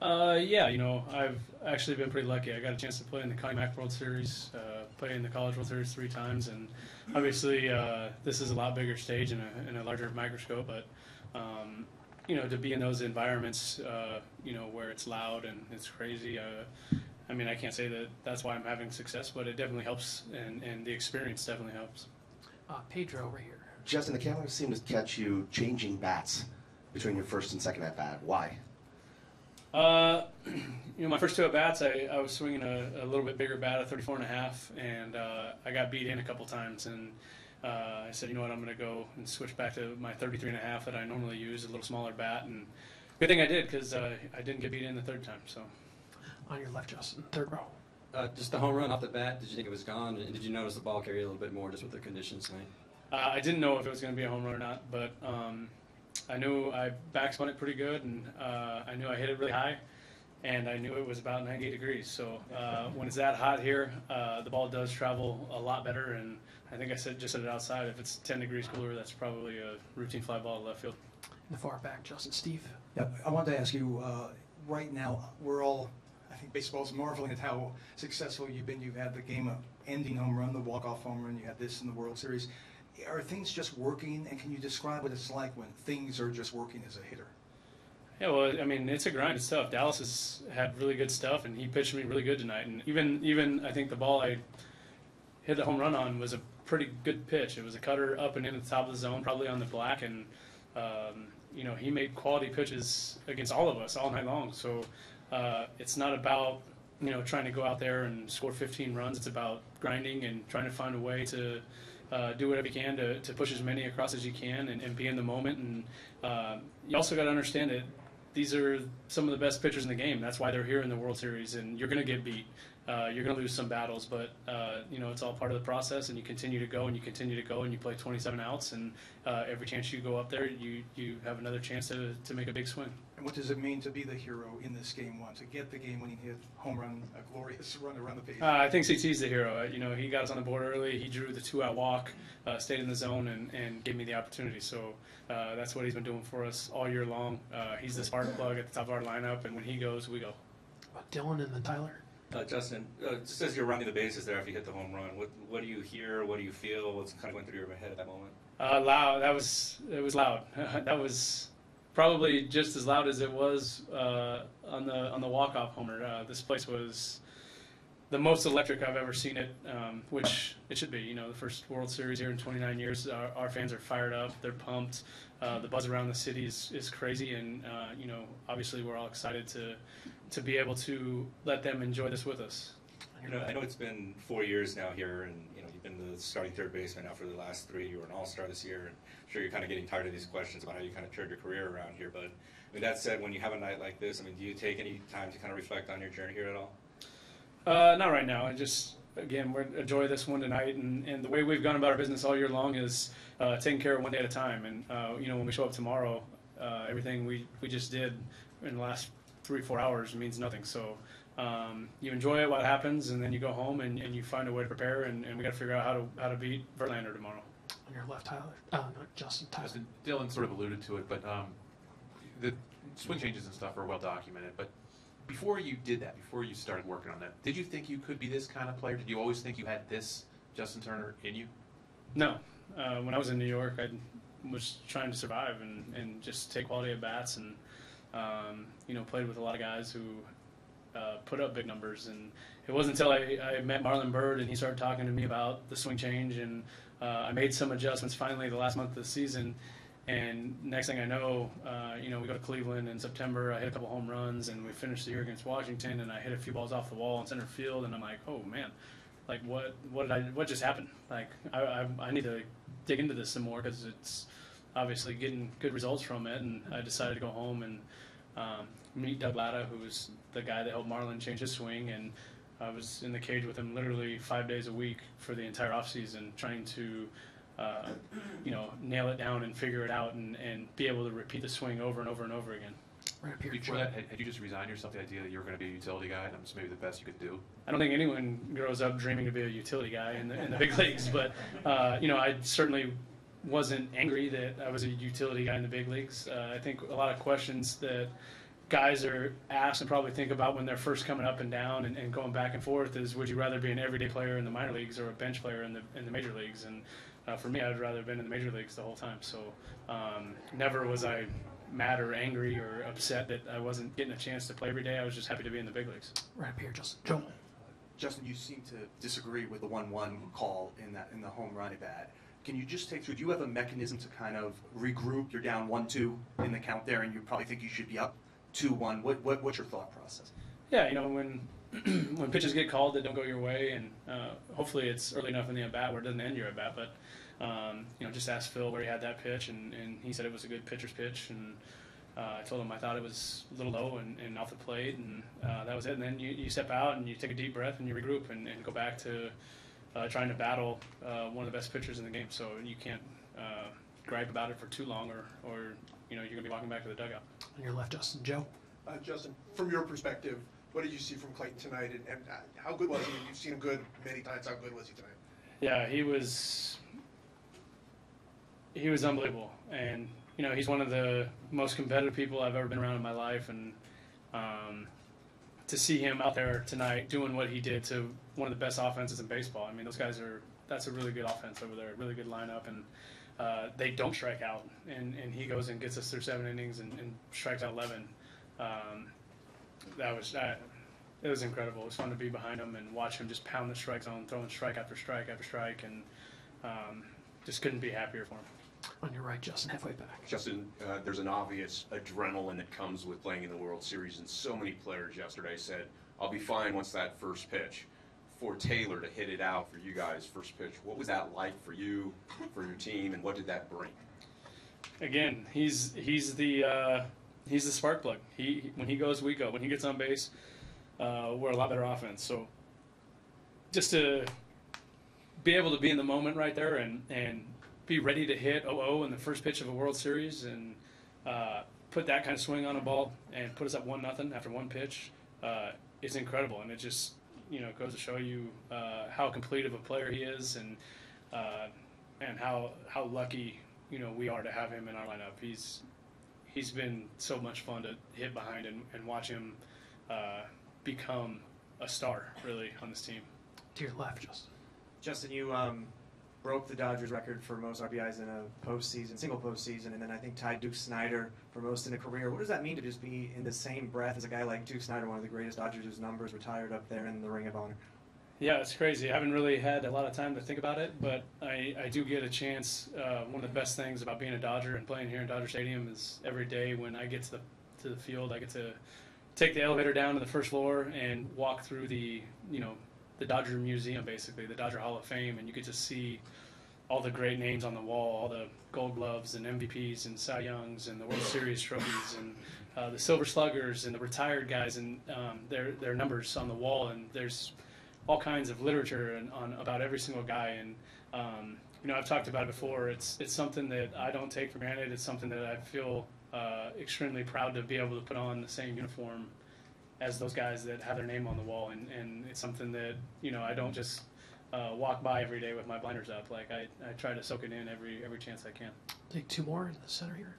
Yeah, I've actually been pretty lucky. I got a chance to play in the Connie Mack World Series, play in the College World Series 3 times, and obviously this is a lot bigger stage and a larger microscope. But to be in those environments, where it's loud and it's crazy. I can't say that that's why I'm having success, but it definitely helps, and the experience definitely helps. Pedro over here. Justin, the camera seemed to catch you changing bats between your first and second at bat. Why? My first 2 at bats, I was swinging a little bit bigger bat, a 34.5, and I got beat in a couple times, and I said, you know what, I'm going to go and switch back to my 33.5 that I normally use, a little smaller bat, and good thing I did, because I didn't get beat in the third time. So, on your left, Justin, third row. Just the home run off the bat, did you think it was gone? And did you notice the ball carry a little bit more just with the conditions tonight? I didn't know if it was going to be a home run or not, but I knew I backspun it pretty good, and I knew I hit it really high, and I knew it was about 98 degrees. So when it's that hot here, the ball does travel a lot better, and I think I just said it outside. If it's 10 degrees cooler, that's probably a routine fly ball to left field. In the far back, Justin, Steve. Yeah, I wanted to ask you, right now, I think baseball's marveling at how successful you've been. You've had the game-ending home run, the walk-off home run, you had this in the World Series. Are things just working, and can you describe what it's like when things are just working as a hitter? Yeah, well, it's a grind. It's tough. Dallas has had really good stuff, and he pitched me really good tonight. And even I think the ball I hit a home run on was a pretty good pitch. It was a cutter up and in at the top of the zone, probably on the black, and he made quality pitches against all of us all night long. So it's not about trying to go out there and score 15 runs. It's about grinding and trying to find a way to do whatever you can to push as many across as you can and be in the moment. And you also got to understand that these are some of the best pitchers in the game. That's why they're here in the World Series, and you're going to get beat. You're going to lose some battles, but it's all part of the process, and you continue to go and you continue to go, and you play 27 outs, and every chance you go up there, you have another chance to make a big swing. And what does it mean to be the hero in this game one, to get the game-winning hit, home run, a glorious run around the base? I think CT's the hero. He got us on the board early. He drew the 2-out walk, stayed in the zone, and gave me the opportunity. So that's what he's been doing for us all year long. He's the spark plug at the top of our lineup, and when he goes, we go. Dylan and then Tyler. Justin, just as you're running the bases there after you hit the home run, what do you hear? What do you feel? What's kind of going through your head at that moment? Loud. It was loud. That was probably just as loud as it was on the walk-off homer. This place was the most electric I've ever seen it, which it should be. The first World Series here in 29 years. Our fans are fired up. They're pumped. The buzz around the city is crazy, and obviously we're all excited to be able to let them enjoy this with us. I know it's been 4 years now here, and you've been the starting third baseman now for the last 3. You were an all-star this year, and I'm sure you're kind of getting tired of these questions about how you kind of turned your career around here. But that said, when you have a night like this, do you take any time to kind of reflect on your journey here at all? Not right now. We're enjoy this one tonight, and the way we've gone about our business all year long is taking care of one day at a time. And when we show up tomorrow, everything we just did in the last 3-4 hours means nothing. So you enjoy it while it happens, and then you go home and you find a way to prepare, and we got to figure out how to beat Verlander tomorrow. On your left, Tyler. No, Justin. Tyler. Dylan sort of alluded to it, but the swing changes and stuff are well documented. But before you did that, before you started working on that, did you think you could be this kind of player? Did you always think you had this Justin Turner in you? No. When I was in New York, I was trying to survive and just take quality at bats, and played with a lot of guys who put up big numbers. And it wasn't until I met Marlon Byrd and he started talking to me about the swing change, and I made some adjustments finally the last month of the season. And next thing I know, we go to Cleveland in September. I hit a couple home runs, and we finished the year against Washington, and I hit a few balls off the wall in center field, and I'm like, oh man, like what just happened? Like I need to dig into this some more, because it's obviously getting good results from it. And I decided to go home and meet Doug Latta, who was the guy that helped Marlon change his swing, and I was in the cage with him literally 5 days a week for the entire offseason, trying to nail it down and figure it out and be able to repeat the swing over and over and over again. Right up here. Before that, had you just resigned yourself to the idea that you were going to be a utility guy, and that was maybe the best you could do? I don't think anyone grows up dreaming to be a utility guy in the big leagues, but I certainly wasn't angry that I was a utility guy in the big leagues. I think a lot of questions that guys are asked and probably think about when they're first coming up and down and going back and forth is, would you rather be an everyday player in the minor leagues or a bench player in the major leagues? And for me, I'd rather have been in the major leagues the whole time. So never was I mad or angry or upset that I wasn't getting a chance to play every day. I was just happy to be in the big leagues. Right up here, Justin. Joe. Justin, you seem to disagree with the 1-1 call in the home run at bat. Can you just take through? Do you have a mechanism to kind of regroup? You're down 1-2 in the count there, and you probably think you should be up 2-1. What's your thought process? Yeah, when when pitches get called that don't go your way, and hopefully it's early enough in the at bat where it doesn't end your at bat. But just ask Phil where he had that pitch, and he said it was a good pitcher's pitch, and I told him I thought it was a little low and off the plate, and that was it. And then you step out and you take a deep breath and you regroup and go back to trying to battle one of the best pitchers in the game. So you can't gripe about it for too long, or you're going to be walking back to the dugout. On your left, Justin. Joe. Justin, from your perspective, what did you see from Clayton tonight, and how good was he? You've seen him good many times. How good was he tonight? Yeah, he was unbelievable, and he's one of the most competitive people I've ever been around in my life, and to see him out there tonight doing what he did to one of the best offenses in baseball. I mean, those guys that's a really good offense over there, really good lineup, and they don't strike out, and he goes and gets us through 7 innings and strikes out 11. It was incredible. It was fun to be behind him and watch him just pound the strike zone, throwing strike after strike after strike, and just couldn't be happier for him. On your right, Justin, halfway back. Justin, there's an obvious adrenaline that comes with playing in the World Series, and so many players yesterday said, I'll be fine once that first pitch. For Taylor to hit it out for you guys, first pitch, what was that like for you, for your team, and what did that bring? Again, he's the spark plug. When he goes, we go. When he gets on base, we're a lot better offense. So just to be able to be in the moment right there and be ready to hit 0-0 in the first pitch of a World Series and put that kind of swing on a ball and put us up 1-0 after one pitch is incredible. And it just goes to show you how complete of a player he is and how lucky we are to have him in our lineup. He's been so much fun to hit behind and watch him become a star really on this team. To your left, Justin. Justin, you broke the Dodgers record for most RBIs in a single postseason, and then I think tied Duke Snyder for most in a career. What does that mean to just be in the same breath as a guy like Duke Snyder, one of the greatest Dodgers whose numbers retired up there in the Ring of Honor? Yeah, it's crazy. I haven't really had a lot of time to think about it, but I do get a chance. One of the best things about being a Dodger and playing here in Dodger Stadium is every day when I get to the field, I get to take the elevator down to the first floor and walk through the Dodger Museum, basically, the Dodger Hall of Fame, and you get to see all the great names on the wall, all the Gold Gloves and MVPs and Cy Youngs and the World Series trophies and the Silver Sluggers and the retired guys and their numbers on the wall, and there's all kinds of literature about every single guy. And I've talked about it before. It's something that I don't take for granted. It's something that I feel extremely proud to be able to put on the same uniform as those guys that have their name on the wall. And it's something that I don't just walk by every day with my blinders up. Like I try to soak it in every chance I can. Take 2 more in the center here.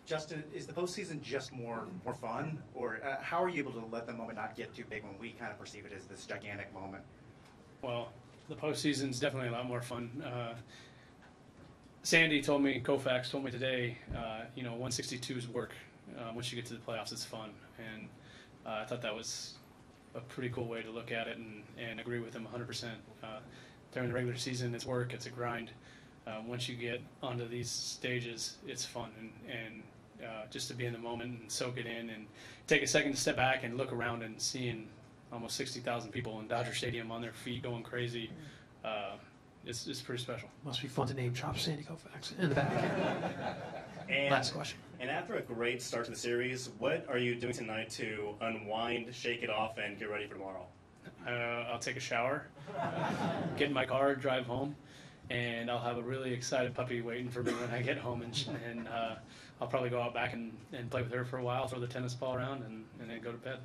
Justin, is the postseason just more fun, or how are you able to let the moment not get too big when we kind of perceive it as this gigantic moment? Well, the postseason's definitely a lot more fun. Sandy Koufax told me today, 162's work. Once you get to the playoffs, it's fun. And I thought that was a pretty cool way to look at it and agree with him 100%. During the regular season, it's work, it's a grind. Once you get onto these stages, it's fun. And just to be in the moment and soak it in and take a second to step back and look around and seeing almost 60,000 people in Dodger Stadium on their feet going crazy, it's pretty special. Must be fun to name drop Sandy Koufax in the back. Last question. And after a great start to the series, what are you doing tonight to unwind, shake it off, and get ready for tomorrow? I'll take a shower, get in my car, drive home, and I'll have a really excited puppy waiting for me when I get home, and I'll probably go out back and play with her for a while, throw the tennis ball around, and then go to bed.